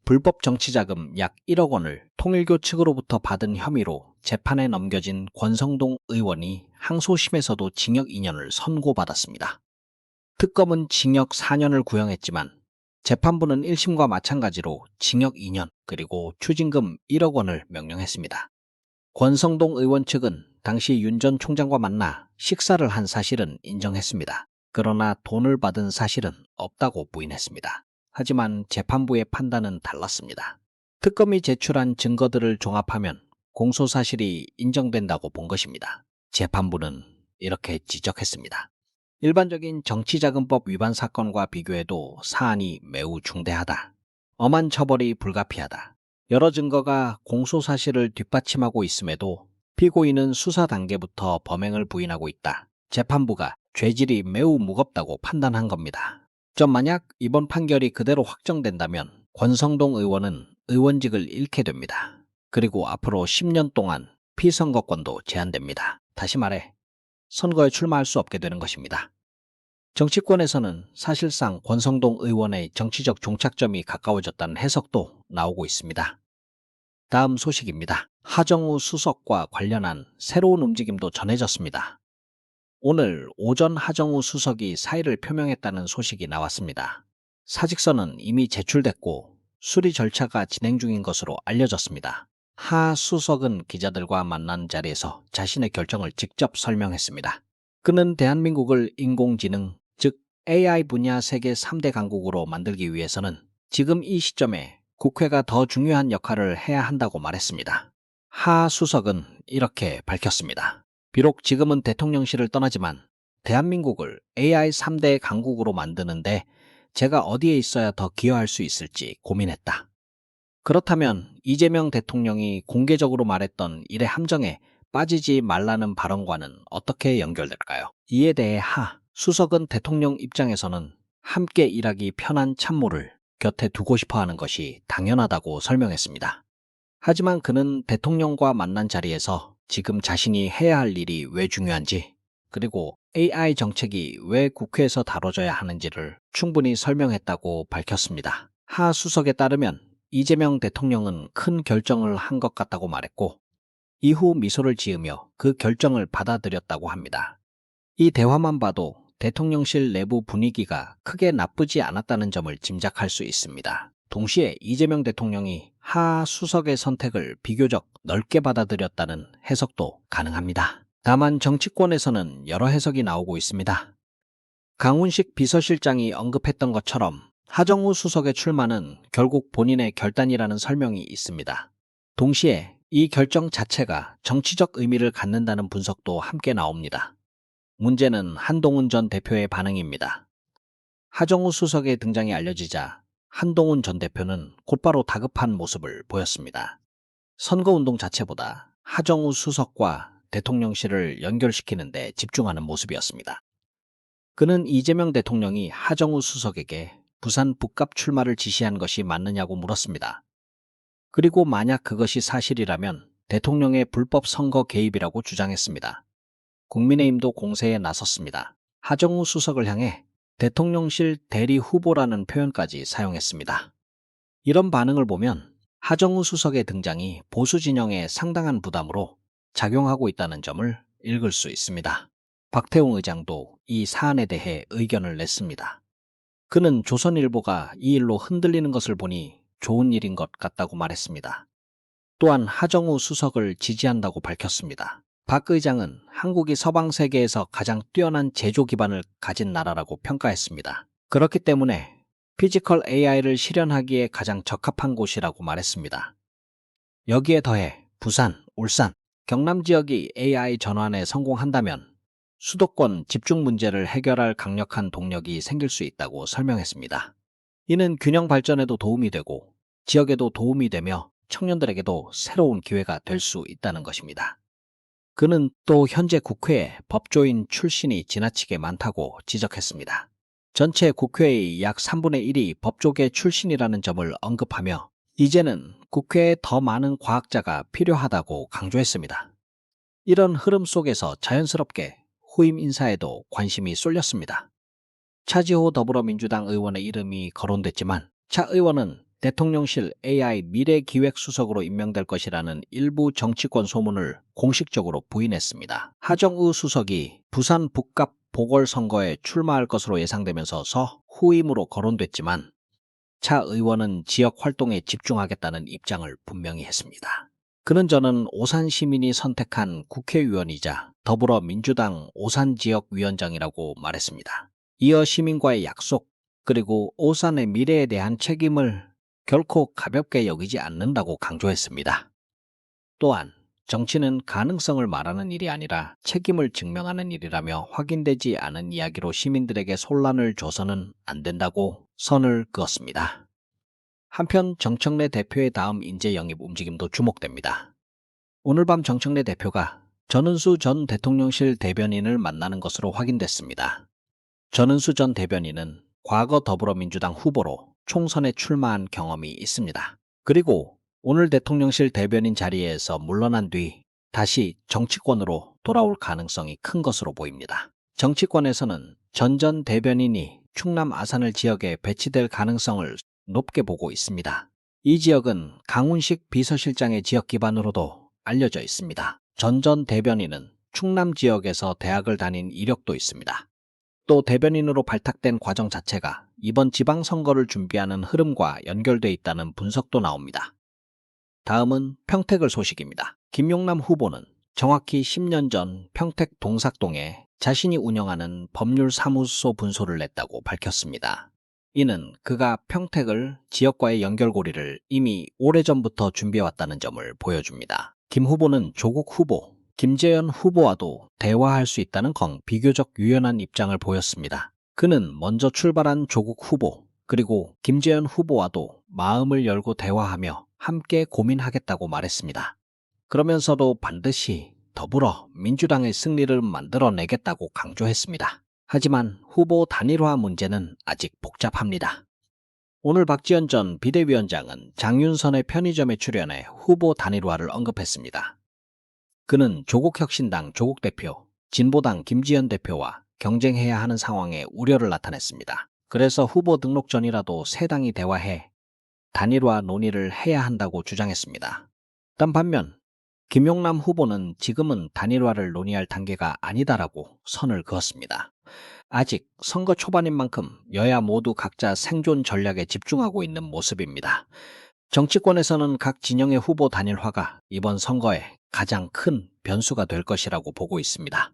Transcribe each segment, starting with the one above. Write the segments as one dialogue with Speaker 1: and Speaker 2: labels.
Speaker 1: 불법 정치자금 약 1억 원을 통일교 측으로부터 받은 혐의로 재판에 넘겨진 권성동 의원이 항소심에서도 징역 2년을 선고받았습니다. 특검은 징역 4년을 구형했지만 재판부는 1심과 마찬가지로 징역 2년 그리고 추징금 1억 원을 명령했습니다. 권성동 의원 측은 당시 윤 전 총장과 만나 식사를 한 사실은 인정했습니다. 그러나 돈을 받은 사실은 없다고 부인했습니다. 하지만 재판부의 판단은 달랐습니다. 특검이 제출한 증거들을 종합하면 공소사실이 인정된다고 본 것입니다. 재판부는 이렇게 지적했습니다. 일반적인 정치자금법 위반 사건과 비교해도 사안이 매우 중대하다. 엄한 처벌이 불가피하다. 여러 증거가 공소사실을 뒷받침하고 있음에도 피고인은 수사 단계부터 범행을 부인하고 있다. 재판부가 죄질이 매우 무겁다고 판단한 겁니다. 만약 이번 판결이 그대로 확정된다면 권성동 의원은 의원직을 잃게 됩니다. 그리고 앞으로 10년 동안 피선거권도 제한됩니다. 다시 말해 선거에 출마할 수 없게 되는 것입니다. 정치권에서는 사실상 권성동 의원의 정치적 종착점이 가까워졌다는 해석도 나오고 있습니다. 다음 소식입니다. 하정우 수석과 관련한 새로운 움직임도 전해졌습니다. 오늘 오전 하정우 수석이 사의를 표명했다는 소식이 나왔습니다. 사직서는 이미 제출됐고 수리 절차가 진행 중인 것으로 알려졌습니다. 하 수석은 기자들과 만난 자리에서 자신의 결정을 직접 설명했습니다. 그는 대한민국을 인공지능, 즉 AI 분야 세계 3대 강국으로 만들기 위해서는 지금 이 시점에 국회가 더 중요한 역할을 해야 한다고 말했습니다. 하 수석은 이렇게 밝혔습니다. 비록 지금은 대통령실을 떠나지만 대한민국을 AI 3대 강국으로 만드는데 제가 어디에 있어야 더 기여할 수 있을지 고민했다. 그렇다면 이재명 대통령이 공개적으로 말했던 일의 함정에 빠지지 말라는 발언과는 어떻게 연결될까요? 이에 대해 하 수석은 대통령 입장에서는 함께 일하기 편한 참모를 곁에 두고 싶어 하는 것이 당연하다고 설명했습니다. 하지만 그는 대통령과 만난 자리에서 지금 자신이 해야 할 일이 왜 중요한지, 그리고 AI 정책이 왜 국회에서 다뤄져야 하는지를 충분히 설명했다고 밝혔습니다. 하 수석에 따르면 이재명 대통령은 큰 결정을 한 것 같다고 말했고 이후 미소를 지으며 그 결정을 받아들였다고 합니다. 이 대화만 봐도 대통령실 내부 분위기가 크게 나쁘지 않았다는 점을 짐작할 수 있습니다. 동시에 이재명 대통령이 하 수석의 선택을 비교적 넓게 받아들였다는 해석도 가능합니다. 다만 정치권에서는 여러 해석이 나오고 있습니다. 강훈식 비서실장이 언급했던 것처럼 하정우 수석의 출마는 결국 본인의 결단이라는 설명이 있습니다. 동시에 이 결정 자체가 정치적 의미를 갖는다는 분석도 함께 나옵니다. 문제는 한동훈 전 대표의 반응입니다. 하정우 수석의 등장이 알려지자 한동훈 전 대표는 곧바로 다급한 모습을 보였습니다. 선거운동 자체보다 하정우 수석과 대통령실을 연결시키는 데 집중하는 모습이었습니다. 그는 이재명 대통령이 하정우 수석에게 부산 북갑 출마를 지시한 것이 맞느냐고 물었습니다. 그리고 만약 그것이 사실이라면 대통령의 불법 선거 개입이라고 주장했습니다. 국민의힘도 공세에 나섰습니다. 하정우 수석을 향해 대통령실 대리 후보라는 표현까지 사용했습니다. 이런 반응을 보면 하정우 수석의 등장이 보수 진영에 상당한 부담으로 작용하고 있다는 점을 읽을 수 있습니다. 박태웅 의장도 이 사안에 대해 의견을 냈습니다. 그는 조선일보가 이 일로 흔들리는 것을 보니 좋은 일인 것 같다고 말했습니다. 또한 하정우 수석을 지지한다고 밝혔습니다. 박 의장은 한국이 서방 세계에서 가장 뛰어난 제조 기반을 가진 나라라고 평가했습니다. 그렇기 때문에 피지컬 AI를 실현하기에 가장 적합한 곳이라고 말했습니다. 여기에 더해 부산, 울산, 경남 지역이 AI 전환에 성공한다면 수도권 집중 문제를 해결할 강력한 동력이 생길 수 있다고 설명했습니다. 이는 균형 발전에도 도움이 되고 지역에도 도움이 되며 청년들에게도 새로운 기회가 될 수 있다는 것입니다. 그는 또 현재 국회에 법조인 출신이 지나치게 많다고 지적했습니다. 전체 국회의 약 3분의 1이 법조계 출신이라는 점을 언급하며 이제는 국회에 더 많은 과학자가 필요하다고 강조했습니다. 이런 흐름 속에서 자연스럽게 후임 인사에도 관심이 쏠렸습니다. 차지호 더불어민주당 의원의 이름이 거론됐지만 차 의원은 대통령실 AI 미래기획수석으로 임명될 것이라는 일부 정치권 소문을 공식적으로 부인했습니다. 하정우 수석이 부산 북갑 보궐선거에 출마할 것으로 예상되면서 후임으로 거론됐지만 차 의원은 지역 활동에 집중하겠다는 입장을 분명히 했습니다. 그는 저는 오산 시민이 선택한 국회의원이자 더불어민주당 오산지역위원장이라고 말했습니다. 이어 시민과의 약속 그리고 오산의 미래에 대한 책임을 결코 가볍게 여기지 않는다고 강조했습니다. 또한 정치는 가능성을 말하는 일이 아니라 책임을 증명하는 일이라며 확인되지 않은 이야기로 시민들에게 혼란을 줘서는 안 된다고 선을 그었습니다. 한편 정청래 대표의 다음 인재 영입 움직임도 주목됩니다. 오늘 밤 정청래 대표가 전은수 전 대통령실 대변인을 만나는 것으로 확인됐습니다. 전은수 전 대변인은 과거 더불어민주당 후보로 총선에 출마한 경험이 있습니다. 그리고 오늘 대통령실 대변인 자리에서 물러난 뒤 다시 정치권으로 돌아올 가능성이 큰 것으로 보입니다. 정치권에서는 전 대변인이 충남 아산을 지역에 배치될 가능성을 높게 보고 있습니다. 이 지역은 강훈식 비서실장의 지역 기반으로도 알려져 있습니다. 전 대변인은 충남 지역에서 대학을 다닌 이력도 있습니다. 또 대변인으로 발탁된 과정 자체가 이번 지방선거를 준비하는 흐름과 연결돼 있다는 분석도 나옵니다. 다음은 평택을 소식입니다. 김용남 후보는 정확히 10년 전 평택 동삭동에 자신이 운영하는 법률사무소 분소를 냈다고 밝혔습니다. 이는 그가 평택을 지역과의 연결고리를 이미 오래전부터 준비해왔다는 점을 보여줍니다. 김 후보는 조국 후보, 김재현 후보와도 대화할 수 있다는 비교적 유연한 입장을 보였습니다. 그는 먼저 출발한 조국 후보, 그리고 김재현 후보와도 마음을 열고 대화하며 함께 고민하겠다고 말했습니다. 그러면서도 반드시 더불어 민주당의 승리를 만들어내겠다고 강조했습니다. 하지만 후보 단일화 문제는 아직 복잡합니다. 오늘 박지원 전 비대위원장은 장윤선의 편의점에 출연해 후보 단일화를 언급했습니다. 그는 조국혁신당 조국 대표, 진보당 김지현 대표와 경쟁해야 하는 상황에 우려를 나타냈습니다. 그래서 후보 등록 전이라도 세 당이 대화해 단일화 논의를 해야 한다고 주장했습니다. 단 반면 김용남 후보는 지금은 단일화를 논의할 단계가 아니다라고 선을 그었습니다. 아직 선거 초반인 만큼 여야 모두 각자 생존 전략에 집중하고 있는 모습입니다. 정치권에서는 각 진영의 후보 단일화가 이번 선거에 가장 큰 변수가 될 것이라고 보고 있습니다.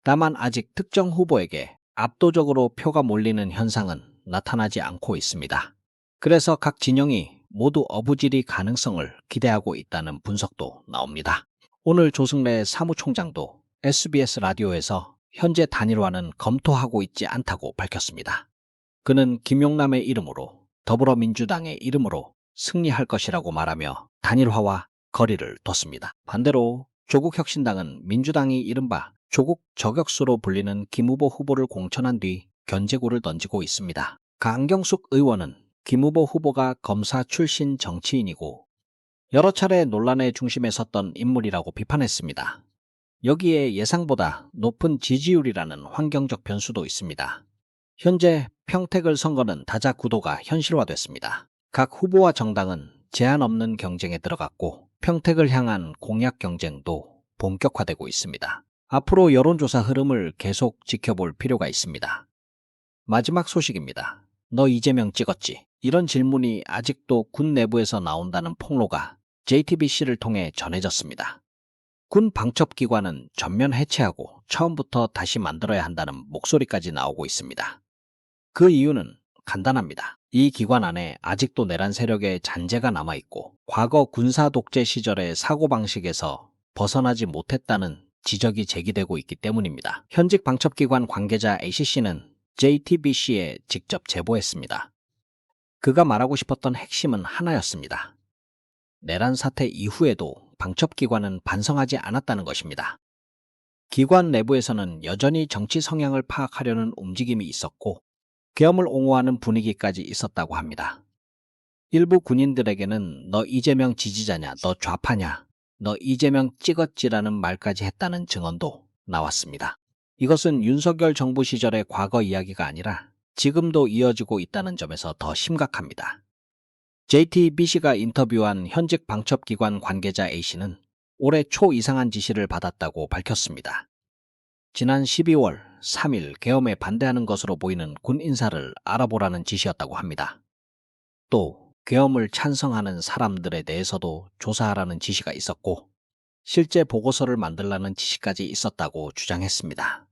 Speaker 1: 다만 아직 특정 후보에게 압도적으로 표가 몰리는 현상은 나타나지 않고 있습니다. 그래서 각 진영이 모두 어부지리 가능성을 기대하고 있다는 분석도 나옵니다. 오늘 조승래 사무총장도 SBS 라디오에서 현재 단일화는 검토하고 있지 않다고 밝혔습니다. 그는 김용남의 이름으로 더불어민주당의 이름으로 승리할 것이라고 말하며 단일화와 거리를 뒀습니다. 반대로 조국혁신당은 민주당이 이른바 조국 저격수로 불리는 김 후보 후보를 공천한 뒤 견제구를 던지고 있습니다. 강경숙 의원은 김 후보가 검사 출신 정치인이고 여러 차례 논란의 중심에 섰던 인물이라고 비판했습니다. 여기에 예상보다 높은 지지율이라는 환경적 변수도 있습니다. 현재 평택을 선거는 다자 구도가 현실화됐습니다. 각 후보와 정당은 제한 없는 경쟁에 들어갔고 평택을 향한 공약 경쟁도 본격화되고 있습니다. 앞으로 여론조사 흐름을 계속 지켜볼 필요가 있습니다. 마지막 소식입니다. 너 이재명 찍었지? 이런 질문이 아직도 군 내부에서 나온다는 폭로가 JTBC를 통해 전해졌습니다. 군 방첩기관은 전면 해체하고 처음부터 다시 만들어야 한다는 목소리까지 나오고 있습니다. 그 이유는 간단합니다. 이 기관 안에 아직도 내란 세력의 잔재가 남아있고 과거 군사 독재 시절의 사고방식에서 벗어나지 못했다는 지적이 제기되고 있기 때문입니다. 현직 방첩기관 관계자 ACC는 JTBC에 직접 제보했습니다. 그가 말하고 싶었던 핵심은 하나였습니다. 내란 사태 이후에도 방첩기관은 반성하지 않았다는 것입니다. 기관 내부에서는 여전히 정치 성향을 파악하려는 움직임이 있었고 계엄을 옹호하는 분위기까지 있었다고 합니다. 일부 군인들에게는 너 이재명 지지자냐, 너 좌파냐, 너 이재명 찍었지라는 말까지 했다는 증언도 나왔습니다. 이것은 윤석열 정부 시절의 과거 이야기가 아니라 지금도 이어지고 있다는 점에서 더 심각합니다. JTBC가 인터뷰한 현직 방첩기관 관계자 A씨는 올해 초 이상한 지시를 받았다고 밝혔습니다. 지난 12월 3일 계엄에 반대하는 것으로 보이는 군 인사를 알아보라는 지시였다고 합니다. 또 계엄을 찬성하는 사람들에 대해서도 조사하라는 지시가 있었고 실제 보고서를 만들라는 지시까지 있었다고 주장했습니다.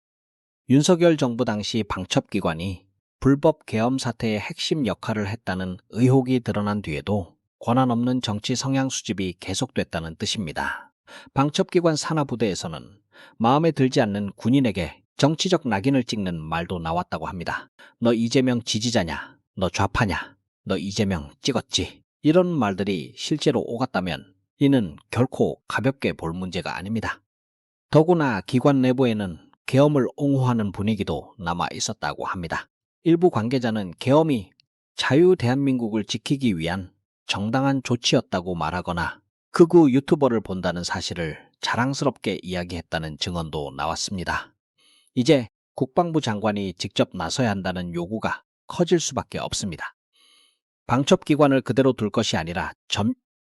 Speaker 1: 윤석열 정부 당시 방첩기관이 불법 계엄 사태의 핵심 역할을 했다는 의혹이 드러난 뒤에도 권한 없는 정치 성향 수집이 계속됐다는 뜻입니다. 방첩기관 산하부대에서는 마음에 들지 않는 군인에게 정치적 낙인을 찍는 말도 나왔다고 합니다. 너 이재명 지지자냐? 너 좌파냐? 너 이재명 찍었지? 이런 말들이 실제로 오갔다면 이는 결코 가볍게 볼 문제가 아닙니다. 더구나 기관 내부에는 계엄을 옹호하는 분위기도 남아 있었다고 합니다. 일부 관계자는 계엄이 자유 대한민국을 지키기 위한 정당한 조치였다고 말하거나 극우 유튜버를 본다는 사실을 자랑스럽게 이야기했다는 증언도 나왔습니다. 이제 국방부 장관이 직접 나서야 한다는 요구가 커질 수밖에 없습니다. 방첩기관을 그대로 둘 것이 아니라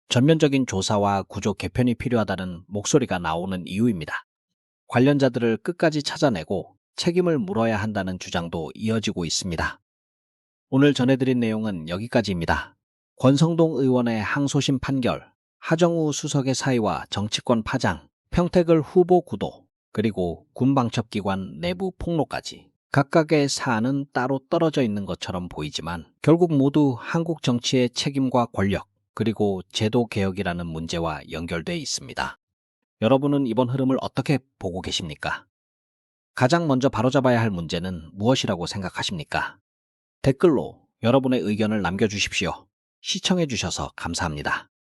Speaker 1: 전면적인 조사와 구조 개편이 필요하다는 목소리가 나오는 이유입니다. 관련자들을 끝까지 찾아내고 책임을 물어야 한다는 주장도 이어지고 있습니다. 오늘 전해드린 내용은 여기까지입니다. 권성동 의원의 항소심 판결, 하정우 수석의 사의와 정치권 파장, 평택을 후보 구도, 그리고 군방첩기관 내부 폭로까지 각각의 사안은 따로 떨어져 있는 것처럼 보이지만 결국 모두 한국 정치의 책임과 권력, 그리고 제도 개혁이라는 문제와 연결돼 있습니다. 여러분은 이번 흐름을 어떻게 보고 계십니까? 가장 먼저 바로잡아야 할 문제는 무엇이라고 생각하십니까? 댓글로 여러분의 의견을 남겨주십시오. 시청해주셔서 감사합니다.